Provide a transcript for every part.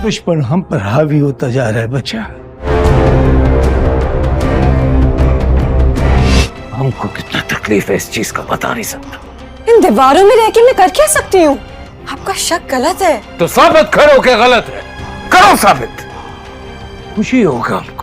दुश्मन हम पर हावी होता जा रहा है बच्चा। हमको कितना तकलीफ है इस चीज का बता नहीं सकता। इन दीवारों में रह के मैं कर क्या सकती हूँ? आपका शक गलत है तो साबित करो कि गलत है, करो साबित, खुशी होगा हमको।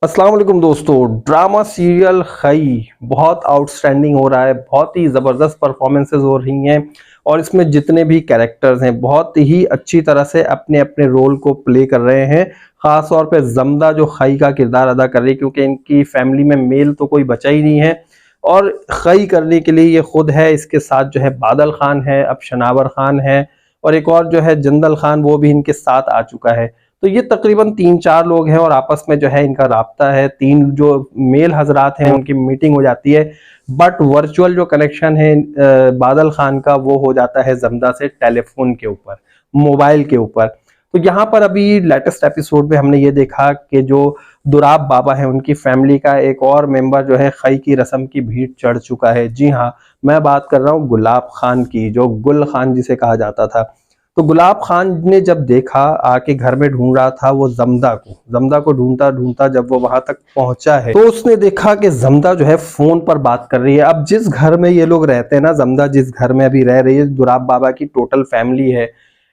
अस्सलाम वालेकुम दोस्तों, ड्रामा सीरियल खई बहुत आउटस्टैंडिंग हो रहा है, बहुत ही ज़बरदस्त परफॉर्मेंसेज हो रही हैं और इसमें जितने भी कैरेक्टर्स हैं बहुत ही अच्छी तरह से अपने अपने रोल को प्ले कर रहे हैं। ख़ास तौर पे जमदा जो खई का किरदार अदा कर रही है, क्योंकि इनकी फैमिली में मेल तो कोई बचा ही नहीं है और खई करने के लिए ये खुद है। इसके साथ जो है बादल खान है, अब शनावर खान है और एक और जो है जंदल खान, वो भी इनके साथ आ चुका है। तो ये तकरीबन 3-4 लोग हैं और आपस में जो है इनका राब्ता है। 3 जो मेल हजरात हैं उनकी मीटिंग हो जाती है, बट वर्चुअल जो कनेक्शन है बादल खान का वो हो जाता है जमदा से टेलीफोन के ऊपर, मोबाइल के ऊपर। तो यहाँ पर अभी लेटेस्ट एपिसोड में हमने ये देखा कि जो दुराब बाबा है उनकी फैमिली का एक और मेंबर जो है खई की रस्म की भीड़ चढ़ चुका है। जी हाँ, मैं बात कर रहा हूँ गुलाब खान की, जो गुल खान जिसे कहा जाता था। तो गुलाब खान ने जब देखा, आके घर में ढूंढ रहा था वो जमदा को ढूंढता ढूंढता जब वो वहां तक पहुंचा है तो उसने देखा कि जमदा जो है फोन पर बात कर रही है। अब जिस घर में ये लोग रहते हैं ना, जमदा जिस घर में अभी रह रही है, दुराब बाबा की टोटल फैमिली है,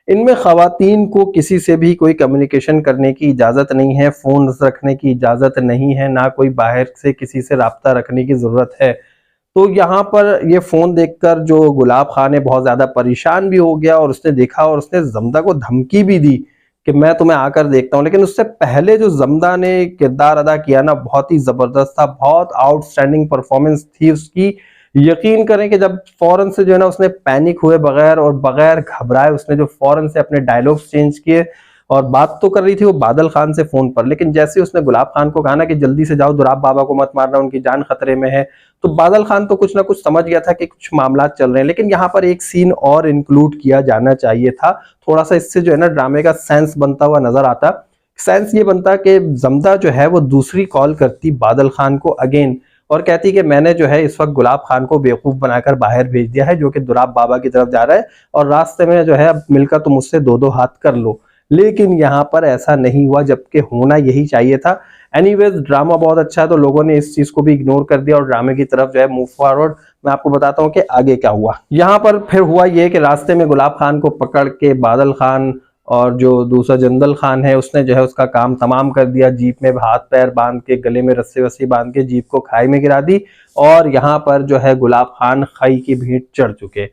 इनमें खवातीन को किसी से भी कोई कम्युनिकेशन करने की इजाजत नहीं है, फोन रखने की इजाजत नहीं है, ना कोई बाहर से किसी से राब्ता रखने की जरूरत है। तो यहाँ पर ये फोन देखकर जो गुलाब खान है बहुत ज्यादा परेशान भी हो गया और उसने देखा और उसने जमदा को धमकी भी दी कि मैं तुम्हें आकर देखता हूँ। लेकिन उससे पहले जो जमदा ने किरदार अदा किया ना, बहुत ही जबरदस्त था, बहुत आउटस्टैंडिंग परफॉर्मेंस थी उसकी। यकीन करें कि जब फौरन से जो है ना उसने पैनिक हुए बगैर और बगैर घबराए उसने जो फौरन से अपने डायलॉग्स चेंज किए और बात तो कर रही थी वो बादल खान से फोन पर, लेकिन जैसे उसने गुलाब खान को कहा ना कि जल्दी से जाओ, दुराब बाबा को मत मारना, उनकी जान खतरे में है, तो बादल खान तो कुछ ना कुछ समझ गया था कि कुछ मामला चल रहे हैं। लेकिन यहाँ पर एक सीन और इंक्लूड किया जाना चाहिए था, थोड़ा सा इससे जो है ना ड्रामे का सेंस बनता हुआ नजर आता। सेंस ये बनता कि जमदा जो है वो दूसरी कॉल करती बादल खान को अगेन और कहती कि मैंने जो है इस वक्त गुलाब खान को बेवकूफ बनाकर बाहर भेज दिया है, जो कि दुराब बाबा की तरफ जा रहा है और रास्ते में जो है अब मिलकर तुम उससे 2-2 हाथ कर लो। लेकिन यहाँ पर ऐसा नहीं हुआ, जबकि होना यही चाहिए था। एनीवेज ड्रामा बहुत अच्छा है तो लोगों ने इस चीज को भी इग्नोर कर दिया और ड्रामे की तरफ जो है मूव फॉरवर्ड। मैं आपको बताता हूँ कि आगे क्या हुआ। यहाँ पर फिर हुआ ये कि रास्ते में गुलाब खान को पकड़ के बादल खान और जो दूसरा जंदल खान है उसने जो है उसका काम तमाम कर दिया। जीप में हाथ पैर बांध के, गले में रस्सी वस्सी बांध के जीप को खाई में गिरा दी और यहाँ पर जो है गुलाब खान खई की भीड़ चढ़ चुके।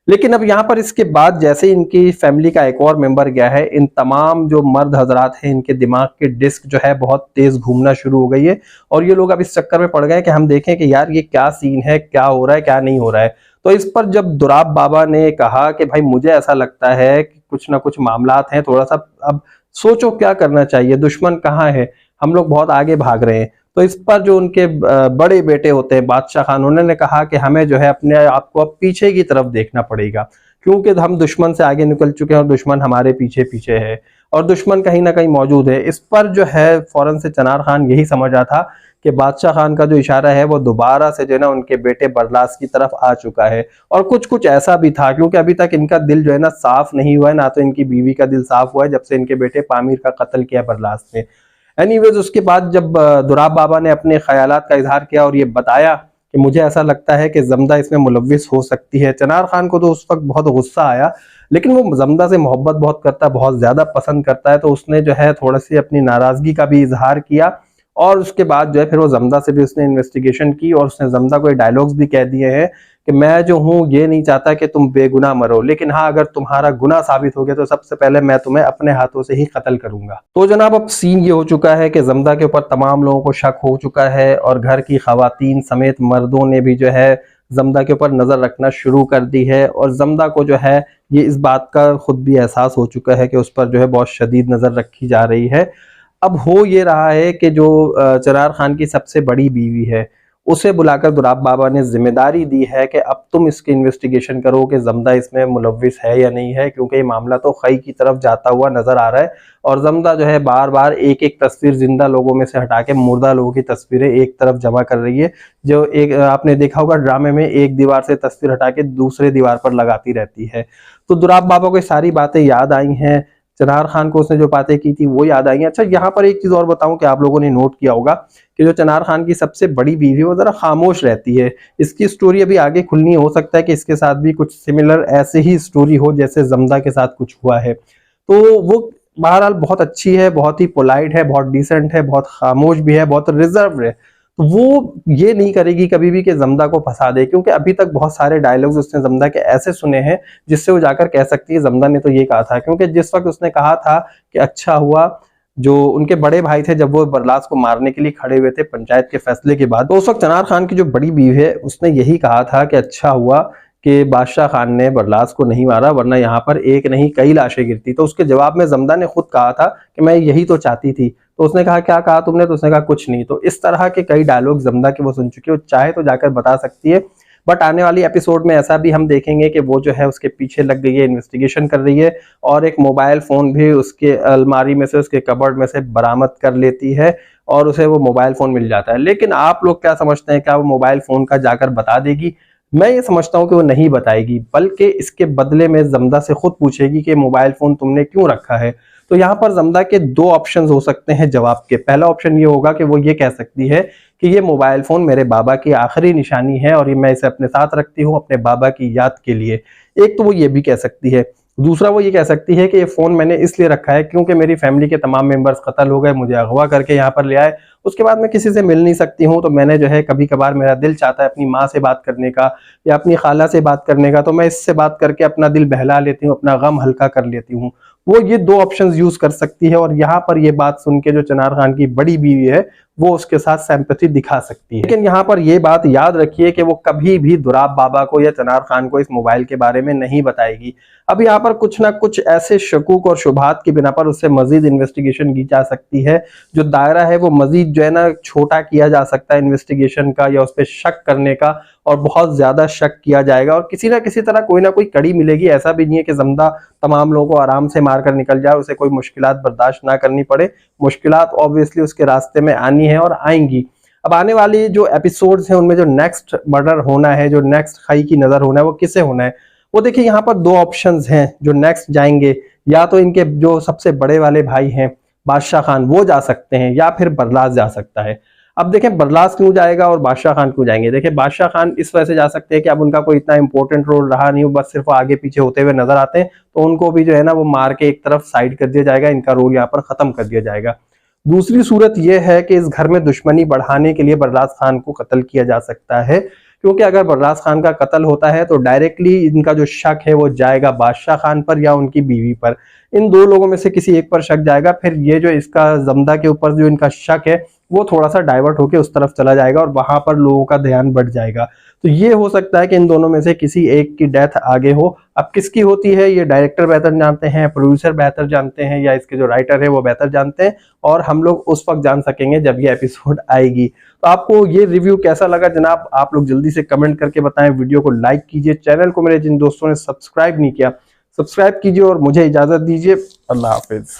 लेकिन अब यहाँ पर इसके बाद जैसे इनकी फैमिली का एक और मेंबर गया है, इन तमाम जो मर्द हजरात हैं इनके दिमाग के डिस्क जो है बहुत तेज घूमना शुरू हो गई है और ये लोग अब इस चक्कर में पड़ गए कि हम देखें कि यार ये क्या सीन है, क्या हो रहा है, क्या नहीं हो रहा है। तो इस पर जब दुराब बाबा ने कहा कि भाई मुझे ऐसा लगता है कि कुछ ना कुछ मामलात हैं, थोड़ा सा अब सोचो क्या करना चाहिए, दुश्मन कहाँ है, हम लोग बहुत आगे भाग रहे हैं। तो इस पर जो उनके बड़े बेटे होते हैं बादशाह खान, उन्होंने कहा कि हमें जो है अपने आप को अब पीछे की तरफ देखना पड़ेगा, क्योंकि हम दुश्मन से आगे निकल चुके हैं और दुश्मन हमारे पीछे पीछे है और दुश्मन कहीं ना कहीं मौजूद है। इस पर जो है फौरन से चनार खान यही समझ रहा था कि बादशाह खान का जो इशारा है वो दोबारा से जो है ना उनके बेटे बरलास की तरफ आ चुका है। और कुछ ऐसा भी था, क्योंकि अभी तक इनका दिल जो है ना साफ नहीं हुआ है, ना तो इनकी बीवी का दिल साफ हुआ है जब से इनके बेटे पामिर का कत्ल किया बरलास ने। एनीवेज उसके बाद जब दुराब बाबा ने अपने ख्यालात का इजहार किया और ये बताया कि मुझे ऐसा लगता है कि जमदा इसमें मुलव्विस हो सकती है, चनार खान को तो उस वक्त बहुत गुस्सा आया, लेकिन वो जमदा से मोहब्बत बहुत करता है, बहुत ज्यादा पसंद करता है, तो उसने जो है थोड़ी सी अपनी नाराजगी का भी इजहार किया और उसके बाद जो है फिर वो जमदा से भी उसने इन्वेस्टिगेशन की और उसने जमदा को डायलॉग्स भी कह दिए हैं कि मैं जो हूँ ये नहीं चाहता कि तुम बेगुनाह मरो, लेकिन हाँ अगर तुम्हारा गुनाह साबित हो गया तो सबसे पहले मैं तुम्हें अपने हाथों से ही कत्ल करूंगा। तो जनाब अब सीन ये हो चुका है कि जमदा के ऊपर तमाम लोगों को शक हो चुका है और घर की खवातीन समेत मर्दों ने भी जो है जमदा के ऊपर नजर रखना शुरू कर दी है और जमदा को जो है ये इस बात का खुद भी एहसास हो चुका है कि उस पर जो है बहुत शदीद नजर रखी जा रही है। अब हो ये रहा है कि जो चनार खान की सबसे बड़ी बीवी है उसे बुलाकर दुराब बाबा ने जिम्मेदारी दी है कि अब तुम इसकी इन्वेस्टिगेशन करो कि जमदा इसमें मुलव्विस है या नहीं है, क्योंकि ये मामला तो खई की तरफ जाता हुआ नजर आ रहा है और जमदा जो है बार बार एक एक तस्वीर जिंदा लोगों में से हटा के मुर्दा लोगों की तस्वीरें एक तरफ जमा कर रही है। जो एक आपने देखा होगा ड्रामे में, एक दीवार से तस्वीर हटा के दूसरे दीवार पर लगाती रहती है। तो दुराब बाबा को सारी बातें याद आई हैं, चनार खान को उसने जो बातें की थी वो याद आई। अच्छा, यहाँ पर एक चीज और बताऊं कि आप लोगों ने नोट किया होगा कि जो चनार खान की सबसे बड़ी बीवी है वो जरा खामोश रहती है। इसकी स्टोरी अभी आगे खुलनी, हो सकता है कि इसके साथ भी कुछ सिमिलर ऐसे ही स्टोरी हो जैसे जमदा के साथ कुछ हुआ है। तो वो बहरहाल बहुत अच्छी है, बहुत ही पोलाइट है, बहुत डिसेंट है, बहुत खामोश भी है, बहुत रिजर्व है। तो वो ये नहीं करेगी कभी भी कि जमदा को फंसा दे, क्योंकि अभी तक बहुत सारे डायलॉग्स उसने जमदा के ऐसे सुने हैं जिससे वो जाकर कह सकती है जमदा ने तो ये कहा था। क्योंकि जिस वक्त उसने कहा था कि अच्छा हुआ जो उनके बड़े भाई थे जब वो बरलास को मारने के लिए खड़े हुए थे पंचायत के फैसले के बाद, तो उस वक्त चनार खान की जो बड़ी बीवी है उसने यही कहा था कि अच्छा हुआ कि बादशाह खान ने बरलास को नहीं मारा, वरना यहाँ पर एक नहीं कई लाशें गिरती। तो उसके जवाब में जमदा ने खुद कहा था कि मैं यही तो चाहती थी। तो उसने कहा क्या कहा तुमने? तो उसने कहा कुछ नहीं। तो इस तरह के कई डायलॉग जमदा के वो सुन चुकी है, वो चाहे तो जाकर बता सकती है। बट आने वाली एपिसोड में ऐसा भी हम देखेंगे कि वो जो है उसके पीछे लग गई है, इन्वेस्टिगेशन कर रही है और एक मोबाइल फोन भी उसके अलमारी में से, उसके कबर्ड में से बरामद कर लेती है और उसे वो मोबाइल फोन मिल जाता है। लेकिन आप लोग क्या समझते हैं, क्या वो मोबाइल फोन का जाकर बता देगी? मैं ये समझता हूं कि वो नहीं बताएगी, बल्कि इसके बदले में जमदा से खुद पूछेगी कि मोबाइल फोन तुमने क्यों रखा है। तो यहाँ पर जमदा के दो ऑप्शंस हो सकते हैं जवाब के। पहला ऑप्शन ये होगा कि वो ये कह सकती है कि ये मोबाइल फोन मेरे बाबा की आखिरी निशानी है और ये मैं इसे अपने साथ रखती हूँ अपने बाबा की याद के लिए। एक तो वो ये भी कह सकती है। दूसरा वो ये कह सकती है कि ये फोन मैंने इसलिए रखा है क्योंकि मेरी फैमिली के तमाम मेंबर्स कत्ल हो गए, मुझे अगवा करके यहाँ पर ले आए, उसके बाद मैं किसी से मिल नहीं सकती हूँ, तो मैंने जो है कभी कभार मेरा दिल चाहता है अपनी माँ से बात करने का या अपनी खाला से बात करने का, तो मैं इससे बात करके अपना दिल बहला लेती हूँ, अपना गम हल्का कर लेती हूँ। वो ये दो ऑप्शंस यूज कर सकती है और यहाँ पर ये बात सुन के जो चनार खान की बड़ी बीवी है वो उसके साथ सिंपैथी दिखा सकती है। लेकिन यहाँ पर ये बात याद रखिए कि वो कभी भी दुराब बाबा को या चनार खान को इस मोबाइल के बारे में नहीं बताएगी। अब यहाँ पर कुछ ना कुछ ऐसे शकूक और शुबहात की बिना पर उससे मजीद इन्वेस्टिगेशन की जा सकती है। जो दायरा है वो मजीद जो है ना छोटा किया जा सकता है इन्वेस्टिगेशन का, या उस पर शक करने का, और बहुत ज्यादा शक किया जाएगा और किसी ना किसी तरह कोई ना कोई कड़ी मिलेगी। ऐसा भी नहीं है कि जमदा तमाम लोगों को आराम से मारकर निकल जाए, उसे कोई मुश्किलात बर्दाश्त ना करनी पड़े। मुश्किलात ऑब्वियसली उसके रास्ते में आनी है और आएंगी। अब आने वाली जो एपिसोड्स हैं उनमें जो नेक्स्ट मर्डर होना है, जो नेक्स्ट खाई की नजर होना है, वो किसे होना है? वो देखिए यहाँ पर दो ऑप्शंस हैं जो नेक्स्ट जाएंगे। या तो इनके जो सबसे बड़े वाले भाई हैं बादशाह खान, वो जा सकते हैं, या फिर बरलास जा सकता है। अब देखें बरलास क्यों जाएगा और बादशाह खान क्यों जाएंगे। देखिए बादशाह खान इस वजह से जा सकते हैं कि अब उनका कोई इतना इंपॉर्टेंट रोल रहा नहीं हो, बस सिर्फ आगे पीछे होते हुए नजर आते हैं, तो उनको भी जो है ना वो मार के एक तरफ साइड कर दिया जाएगा, इनका रोल यहाँ पर खत्म कर दिया जाएगा। दूसरी सूरत यह है कि इस घर में दुश्मनी बढ़ाने के लिए बरलास खान को कत्ल किया जा सकता है, क्योंकि अगर बरलास खान का कत्ल होता है तो डायरेक्टली इनका जो शक है वो जाएगा बादशाह खान पर या उनकी बीवी पर। इन दो लोगों में से किसी एक पर शक जाएगा, फिर ये जो इसका जमदा के ऊपर जो इनका शक है वो थोड़ा सा डाइवर्ट होकर उस तरफ चला जाएगा और वहां पर लोगों का ध्यान बढ़ जाएगा। तो ये हो सकता है कि इन दोनों में से किसी एक की डेथ आगे हो। अब किसकी होती है ये डायरेक्टर बेहतर जानते हैं, प्रोड्यूसर बेहतर जानते हैं, या इसके जो राइटर है वो बेहतर जानते हैं, और हम लोग उस वक्त जान सकेंगे जब ये एपिसोड आएगी। तो आपको ये रिव्यू कैसा लगा जनाब, आप लोग जल्दी से कमेंट करके बताएं। वीडियो को लाइक कीजिए, चैनल को मेरे जिन दोस्तों ने सब्सक्राइब नहीं किया सब्सक्राइब कीजिए और मुझे इजाजत दीजिए। अल्लाह हाफिज।